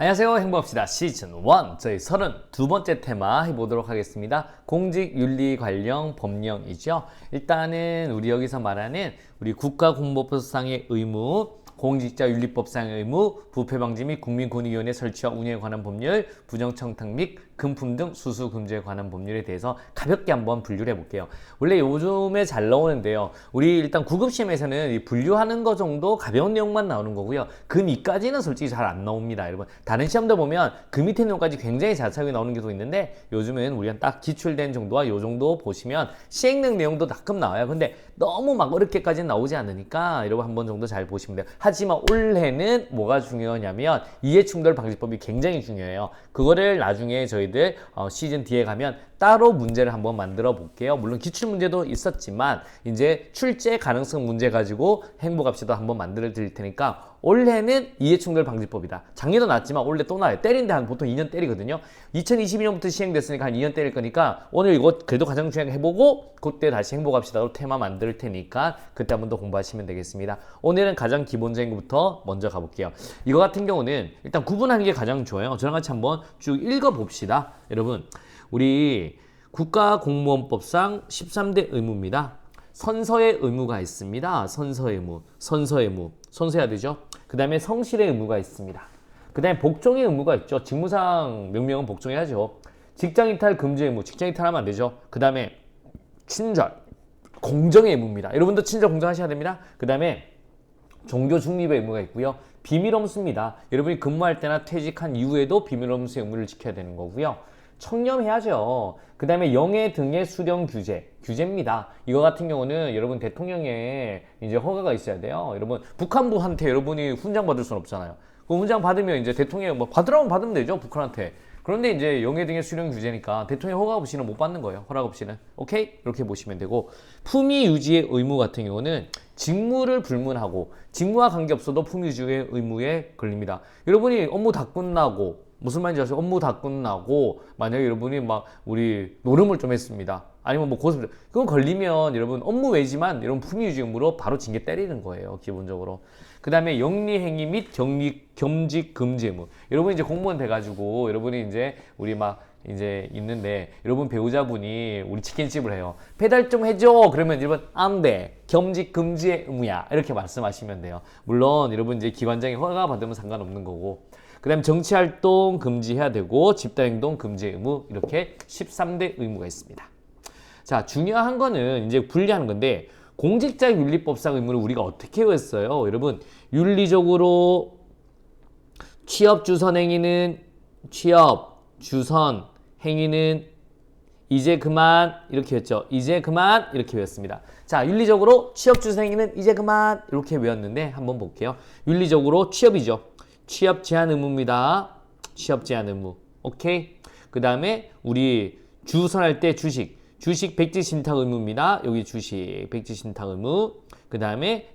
안녕하세요. 행복합시다. 시즌 1 저희 32번째 테마 해보도록 하겠습니다. 공직윤리 관련 법령이죠. 일단은 우리 여기서 말하는 우리 국가공무법상의 의무, 공직자윤리법상의 의무, 부패방지 및 국민권익위원회 설치와 운영에 관한 법률, 부정청탁 및 금품 등 수수 금지에 관한 법률에 대해서 가볍게 한번 분류를 해볼게요. 원래 요즘에 잘 나오는데요. 우리 일단 9급 시험에서는 이 분류하는 거 정도 가벼운 내용만 나오는 거고요. 그 밑까지는 솔직히 잘 안 나옵니다, 여러분. 다른 시험도 보면 그 밑에 내용까지 굉장히 자세하게 나오는 게 또 있는데 요즘은 우리가 딱 기출된 정도와 요 정도 보시면 시행령 내용도 가끔 나와요. 근데 너무 막 어렵게까지는 나오지 않으니까 여러분 한 번 정도 잘 보시면 돼요. 하지만 올해는 뭐가 중요하냐면 이해충돌 방지법이 굉장히 중요해요. 그거를 나중에 저희들 시즌 뒤에 가면 따로 문제를 한번 만들어 볼게요. 물론 기출문제도 있었지만 이제 출제 가능성 문제 가지고 행복합시다 한번 만들어 드릴 테니까 올해는 이해충돌 방지법이다. 작년도 났지만 올해 또 나요. 때린데 한 보통 2년 때리거든요. 2022년부터 시행됐으니까 한 2년 때릴 거니까 오늘 이거 그래도 가장 중요하게 해보고 그때 다시 행복합시다로 테마 만들 테니까 그때 한번 더 공부하시면 되겠습니다. 오늘은 가장 기본적인 것부터 먼저 가볼게요. 이거 같은 경우는 일단 구분하는 게 가장 좋아요. 저랑 같이 한번 쭉 읽어봅시다. 여러분 우리 국가공무원법상 13대 의무입니다. 선서의 의무가 있습니다. 선서 의무, 선서해야 되죠. 그 다음에 성실의 의무가 있습니다. 그 다음에 복종의 의무가 있죠. 직무상 명령은 복종해야죠. 직장이탈 금지 의무, 직장이탈하면 안 되죠. 그 다음에 친절, 공정의 의무입니다. 여러분도 친절 공정하셔야 됩니다. 그 다음에 종교 중립의 의무가 있고요. 비밀엄수입니다. 여러분이 근무할 때나 퇴직한 이후에도 비밀엄수 의무를 지켜야 되는 거고요. 청렴해야죠. 그 다음에 영해 등의 수령 규제입니다. 이거 같은 경우는 여러분 대통령의 이제 허가가 있어야 돼요. 여러분 북한부한테 여러분이 훈장 받을 수는 없잖아요. 그 훈장 받으면 이제 대통령 뭐 받으라면 받으면 되죠. 북한한테. 그런데 이제 영해 등의 수령 규제니까 대통령 허가 없이는 못 받는 거예요. 허락 없이는. 오케이? 이렇게 보시면 되고 품위 유지의 의무 같은 경우는 직무를 불문하고 직무와 관계없어도 품위 유지의 의무에 걸립니다. 여러분이 업무 다 끝나고 무슨 말인지 아세요? 업무 다 끝나고 만약에 여러분이 막 우리 노름을 좀 했습니다. 아니면 뭐 고습 그건 걸리면 여러분 업무 외지만 여러분 품위유지 의무로 바로 징계 때리는 거예요. 기본적으로. 그 다음에 영리행위 및 겸직 금지 의무. 여러분 이제 공무원 돼가지고 여러분이 이제 우리 막 이제 있는데 여러분 배우자분이 우리 치킨집을 해요. 배달 좀 해줘. 그러면 여러분 안 돼. 겸직 금지의 의무야. 이렇게 말씀하시면 돼요. 물론 여러분 이제 기관장이 허가 받으면 상관없는 거고. 그 다음에 정치활동 금지해야 되고 집단행동 금지 의무 이렇게 13대 의무가 있습니다. 자, 중요한 거는 이제 분리하는 건데 공직자윤리법상 의무를 우리가 어떻게 했어요? 여러분 윤리적으로 취업 주선 행위는 이제 그만 이렇게 했죠. 이제 그만 이렇게 외웠습니다. 자, 윤리적으로 취업 주선 행위는 이제 그만 이렇게 외웠는데 한번 볼게요. 윤리적으로 취업이죠. 취업 제한 의무입니다. 취업 제한 의무. 오케이. 그 다음에 우리 주선할 때 주식 백지 신탁 의무입니다. 여기 주식 백지 신탁 의무. 그 다음에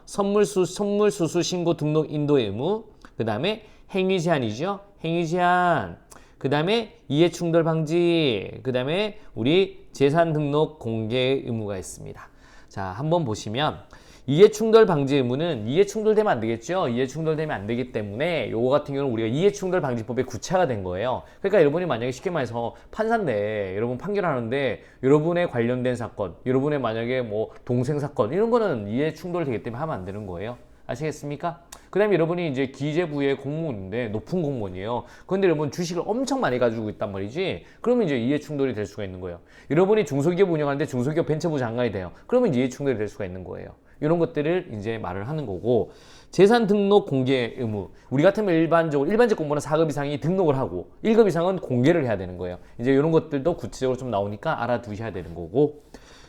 선물 수수 신고 등록 인도의 의무. 그 다음에 행위 제한이죠. 행위 제한. 그 다음에 이해 충돌 방지. 그 다음에 우리 재산 등록 공개 의무가 있습니다. 자, 한번 보시면 이해충돌 방지 의무는 이해충돌되면 안 되겠죠. 이해충돌되면 안 되기 때문에 요거 같은 경우는 우리가 이해충돌 방지법에 구체가 된 거예요. 그러니까 여러분이 만약에 쉽게 말해서 판사인데 여러분 판결하는데 여러분에 관련된 사건, 여러분의 만약에 뭐 동생 사건 이런 거는 이해충돌 되기 때문에 하면 안 되는 거예요. 아시겠습니까? 그 다음에 여러분이 이제 기재부의 공무원인데 높은 공무원이에요. 그런데 여러분 주식을 엄청 많이 가지고 있단 말이지. 그러면 이제 이해충돌이 될 수가 있는 거예요. 여러분이 중소기업 운영하는데 중소기업 벤처부 장관이 돼요. 그러면 이제 이해충돌이 될 수가 있는 거예요. 이런 것들을 이제 말을 하는 거고 재산 등록 공개 의무. 우리 같으면 일반적 공무원은 4급 이상이 등록을 하고 1급 이상은 공개를 해야 되는 거예요. 이제 이런 것들도 구체적으로 좀 나오니까 알아두셔야 되는 거고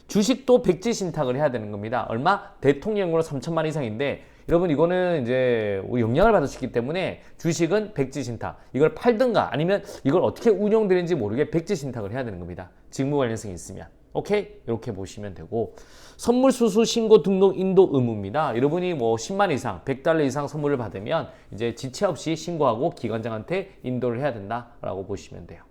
주식도 백지 신탁을 해야 되는 겁니다. 얼마? 대통령으로 3천만 이상인데 여러분 이거는 이제 우리 영향을 받을 수 있기 때문에 주식은 백지 신탁 이걸 팔든가 아니면 이걸 어떻게 운영되는지 모르게 백지 신탁을 해야 되는 겁니다. 직무 관련성이 있으면. 오케이? 이렇게 보시면 되고 선물 수수 신고 등록 인도 의무입니다. 여러분이 뭐 10만 이상, $100 이상 선물을 받으면 이제 지체 없이 신고하고 기관장한테 인도를 해야 된다라고 보시면 돼요.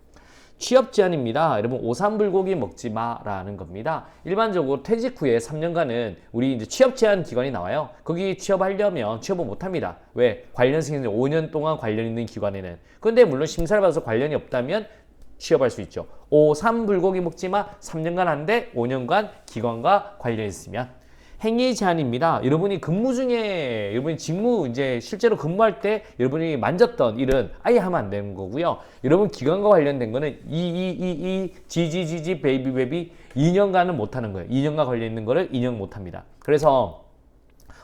취업 제한입니다. 여러분 오삼불고기 먹지 마라는 겁니다. 일반적으로 퇴직 후에 3년간은 우리 이제 취업 제한 기관이 나와요. 거기 취업하려면 취업을 못 합니다. 왜? 관련 승인 5년 동안 관련 있는 기관에는. 근데 물론 심사를 받아서 관련이 없다면 취업할 수 있죠. 오삼불고기 먹지 마 3년간 안 돼. 5년간 기관과 관련 있으면. 행위 제한입니다. 여러분이 근무 중에 여러분이 직무 이제 실제로 근무할 때 여러분이 만졌던 일은 아예 하면 안 되는 거고요. 여러분 기관과 관련된 거는 지지지지 베이비 2년간은 못 하는 거예요. 2년간 걸려 있는 거를 2년 못 합니다. 그래서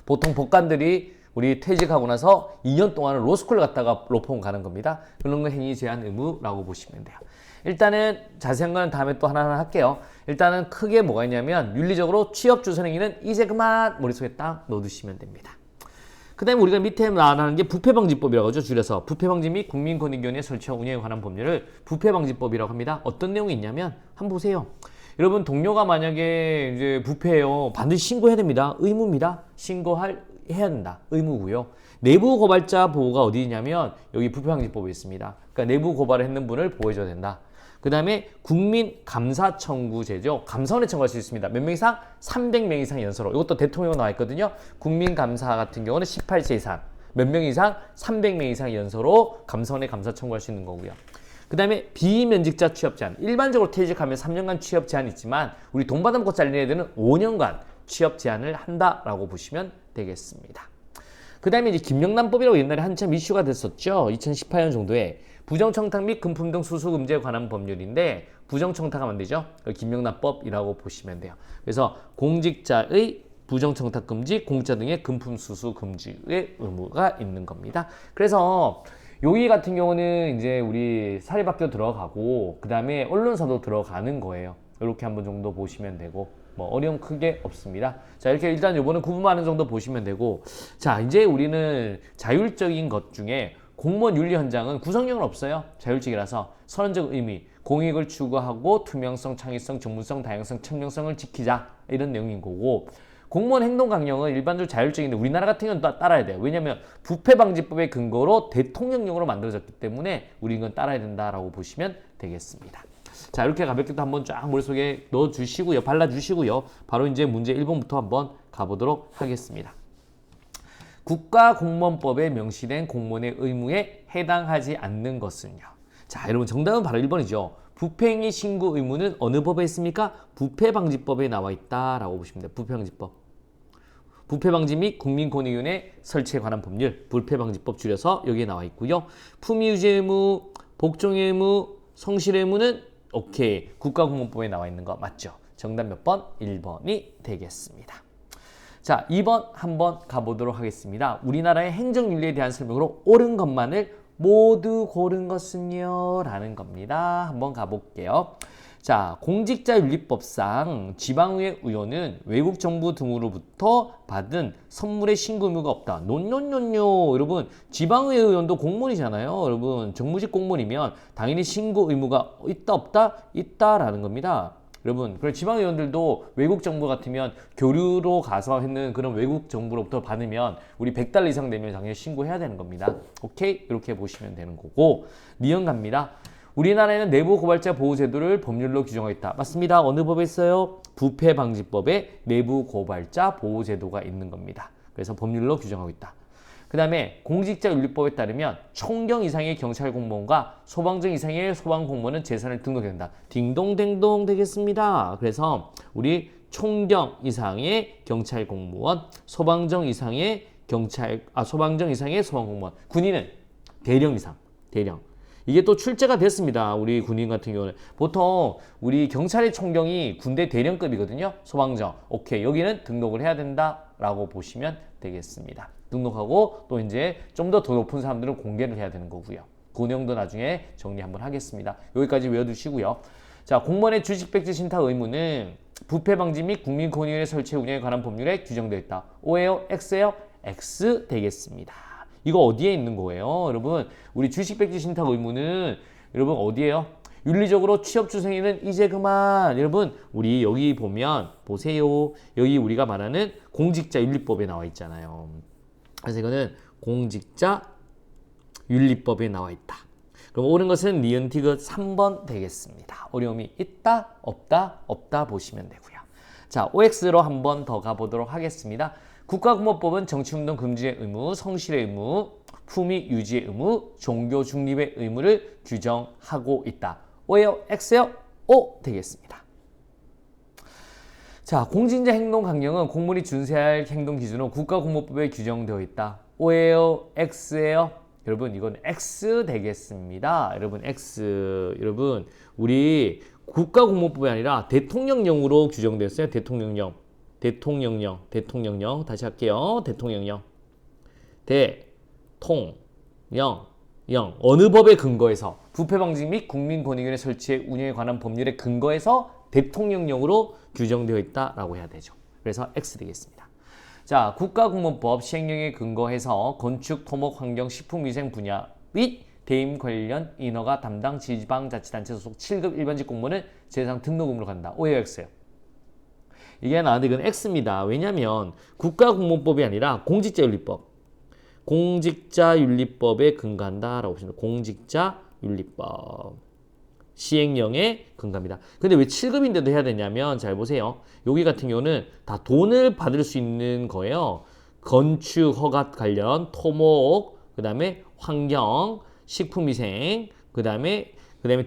보통 법관들이 우리 퇴직하고 나서 2년 동안은 로스쿨 갔다가 로펌 가는 겁니다. 그런 거 행위 제한 의무라고 보시면 돼요. 일단은 자세한 건 다음에 또 하나하나 할게요. 일단은 크게 뭐가 있냐면 윤리적으로 취업 주선 행위는 이제 그만 머릿속에 딱 넣어두시면 됩니다. 그 다음에 우리가 밑에 말하는 게 부패방지법이라고 하죠. 줄여서 부패방지 및 국민권익위원회 설치와 운영에 관한 법률을 부패방지법이라고 합니다. 어떤 내용이 있냐면 한번 보세요. 여러분 동료가 만약에 이제 부패해요. 반드시 신고해야 됩니다. 의무입니다. 해야 된다. 의무고요. 내부 고발자 보호가 어디 있냐면 여기 부패방지법에 있습니다. 그러니까 내부 고발을 했는 분을 보호해줘야 된다. 그 다음에 국민감사청구제죠. 감사원에 청구할 수 있습니다. 몇 명 이상? 300명 이상 연서로. 이것도 대통령 나와 있거든요. 국민감사 같은 경우는 18세 이상. 몇 명 이상? 300명 이상 연서로 감사원에 감사 청구할 수 있는 거고요. 그 다음에 비면직자 취업 제한. 일반적으로 퇴직하면 3년간 취업 제한이 있지만 우리 돈 받아먹고 잘리는 애들은 5년간 취업 제한을 한다라고 보시면 되겠습니다. 그 다음에 이제 김영란법이라고 옛날에 한참 이슈가 됐었죠. 2018년 정도에 부정청탁 및 금품 등 수수 금지에 관한 법률인데 부정청탁하면 안 되죠. 김영란법이라고 보시면 돼요. 그래서 공직자의 부정청탁 금지, 공직자 등의 금품 수수 금지의 의무가 있는 겁니다. 그래서 여기 같은 경우는 이제 우리 사립학교 들어가고 그 다음에 언론사도 들어가는 거예요. 이렇게 한번 정도 보시면 되고 뭐 어려움 크게 없습니다. 자, 이렇게 일단 요거는 구분하는 정도 보시면 되고, 자, 이제 우리는 자율적인 것 중에 공무원 윤리 현장은 구성력은 없어요. 자율적이라서 선언적 의미, 공익을 추구하고 투명성, 창의성, 전문성, 다양성, 청명성을 지키자 이런 내용인 거고, 공무원 행동 강령은 일반적으로 자율적인데 우리나라 같은 경우는 따라야 돼요. 왜냐하면 부패방지법의 근거로 대통령령으로 만들어졌기 때문에 우리 이건 따라야 된다라고 보시면 되겠습니다. 자, 이렇게 가볍게 또 한번 쫙 머릿속에 넣어주시고요. 발라주시고요. 바로 이제 문제 1번부터 한번 가보도록 하겠습니다. 국가공무원법에 명시된 공무원의 의무에 해당하지 않는 것은요. 자, 여러분 정답은 바로 1번이죠. 부패행위 신고 의무는 어느 법에 있습니까? 부패방지법에 나와 있다라고 보시면 돼요. 부패방지법. 부패방지 및 국민권익위원회 설치에 관한 법률, 부패방지법 줄여서 여기에 나와 있고요. 품위유지 의무, 복종 의무, 성실 의무는 오케이. 국가공무원법에 나와 있는 거 맞죠? 정답 몇 번? 1번이 되겠습니다. 자, 2번 한번 가보도록 하겠습니다. 우리나라의 행정윤리에 대한 설명으로 옳은 것만을 모두 고른 것은요? 라는 겁니다. 한번 가볼게요. 자, 공직자윤리법상 지방의회 의원은 외국 정부 등으로부터 받은 선물의 신고 의무가 없다. 논논논요. 여러분, 지방의회 의원도 공무원이잖아요. 여러분, 정무직 공무원이면 당연히 신고 의무가 있다 없다? 있다라는 겁니다. 여러분, 그럼 지방의원들도 외국 정부 같으면 교류로 가서 했는 그런 외국 정부로부터 받으면 우리 100달러 이상 되면 당연히 신고해야 되는 겁니다. 오케이? 이렇게 보시면 되는 거고, 니은 갑니다. 우리나라에는 내부 고발자 보호 제도를 법률로 규정하고 있다. 맞습니다. 어느 법에 있어요? 부패방지법에 내부 고발자 보호 제도가 있는 겁니다. 그래서 법률로 규정하고 있다. 그 다음에 공직자윤리법에 따르면 총경 이상의 경찰 공무원과 소방정 이상의 소방 공무원은 재산을 등록해야 된다. 딩동댕동 되겠습니다. 그래서 우리 총경 이상의 경찰 공무원, 소방정 이상의 소방정 이상의 소방 공무원, 군인은 대령 이상, 대령. 이게 또 출제가 됐습니다. 우리 군인 같은 경우는. 보통 우리 경찰의 총경이 군대 대령급이거든요. 소방정. 오케이. 여기는 등록을 해야 된다라고 보시면 되겠습니다. 등록하고 또 이제 좀 더 높은 사람들은 공개를 해야 되는 거고요. 그 내용도 나중에 정리 한번 하겠습니다. 여기까지 외워두시고요. 자, 공무원의 주식백지 신탁 의무는 부패방지 및 국민권익위원회 설치 운영에 관한 법률에 규정되어 있다. O예요? X예요? X 되겠습니다. 이거 어디에 있는 거예요? 여러분, 우리 주식백지 신탁 의무는 여러분 어디에요? 윤리적으로 취업 주생에는 이제 그만. 여러분, 우리 여기 보면 보세요. 여기 우리가 말하는 공직자윤리법에 나와 있잖아요. 그래서 이거는 공직자윤리법에 나와 있다. 그럼 옳은 것은 니은 디귿 3번 되겠습니다. 어려움이 있다, 없다, 없다 보시면 되고요. 자, OX로 한 번 더 가보도록 하겠습니다. 국가공무법은 정치운동 금지의 의무, 성실의 의무, 품위 유지의 의무, 종교 중립의 의무를 규정하고 있다. O예요? X예요? O 되겠습니다. 자, 공직자 행동 강령은 공무원이 준수해야 할 행동 기준으로 국가공무법에 규정되어 있다. O예요? X예요? 여러분 이건 X 되겠습니다. 여러분 X. 여러분 우리 국가공무법이 아니라 대통령령으로 규정되었어요. 대통령령. 다시 할게요. 대통령령. 어느 법에 근거해서 부패방지 및 국민권익위원회 설치의 운영에 관한 법률에 근거해서 대통령령으로 규정되어 있다라고 해야 되죠. 그래서 X 되겠습니다. 자, 국가공무법 시행령에 근거해서 건축, 토목, 환경, 식품위생 분야 및 대임 관련 인허가 담당 지방자치단체 소속 7급 일반직 공무원은 재상 등록 의무로 간다. O예요, X예요? 이게 나한테 이건 X입니다. 왜냐면 국가공무법이 아니라 공직자윤리법에 근거한다라고 보시면 공직자윤리법 시행령에 근거합니다. 근데 왜 7급인데도 해야 되냐면 잘 보세요. 여기 같은 경우는 다 돈을 받을 수 있는 거예요. 건축 허가 관련 토목, 그 다음에 환경, 식품위생, 그 다음에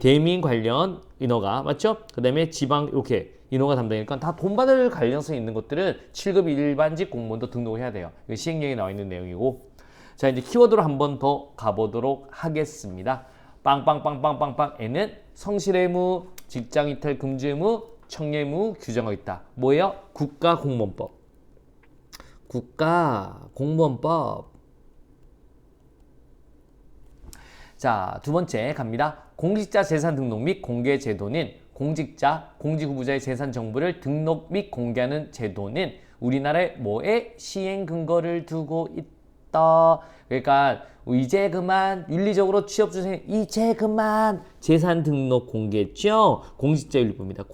대민 관련 인허가 맞죠? 그 다음에 지방 이렇게 인허가 담당이니까 다 돈 받을 관련성이 있는 것들은 7급 일반직 공무원도 등록을 해야 돼요. 이거 시행령에 나와 있는 내용이고. 자, 이제 키워드로 한 번 더 가보도록 하겠습니다. 빵빵빵빵빵빵에는 성실의 의무, 직장이탈 금지 의무, 청렴 의무 규정하고 있다. 뭐예요? 국가공무원법. 국가공무원법. 자, 두 번째 갑니다. 공직자 재산 등록 및 공개 제도는 공직자, 공직후보자의 재산 정보를 등록 및 공개하는 제도는 우리나라의 뭐에 시행 근거를 두고 있다. 그러니까 이제 그만 윤리적으로 취업 준생 이제 그만 재산 등록 공개죠. 공직자윤리법입니다.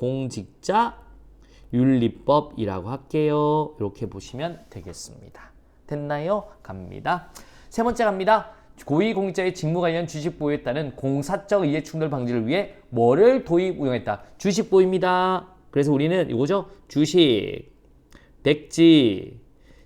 공직자윤리법이라고 할게요. 이렇게 보시면 되겠습니다. 됐나요? 갑니다. 세 번째 갑니다. 고위공직자의 직무 관련 주식 보유에 따른 공사적 이해 충돌 방지를 위해 뭐를 도입 운영했다. 주식 보유입니다. 그래서 우리는 이거죠. 주식, 백지,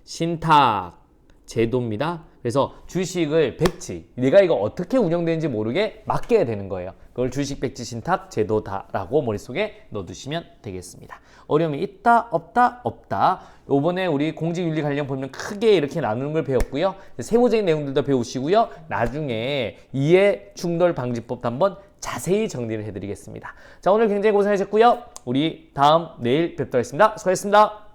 신탁, 제도입니다. 그래서 주식을 백지, 내가 이거 어떻게 운영되는지 모르게 맡겨야 되는 거예요. 그걸 주식, 백지, 신탁, 제도다라고 머릿속에 넣어두시면 되겠습니다. 어려움이 있다, 없다, 없다. 요번에 우리 공직윤리 관련 보면 크게 이렇게 나누는 걸 배웠고요. 세부적인 내용들도 배우시고요. 나중에 이해 충돌 방지법도 한번 자세히 정리를 해드리겠습니다. 자, 오늘 굉장히 고생하셨고요. 우리 내일 뵙도록 하겠습니다. 수고하셨습니다.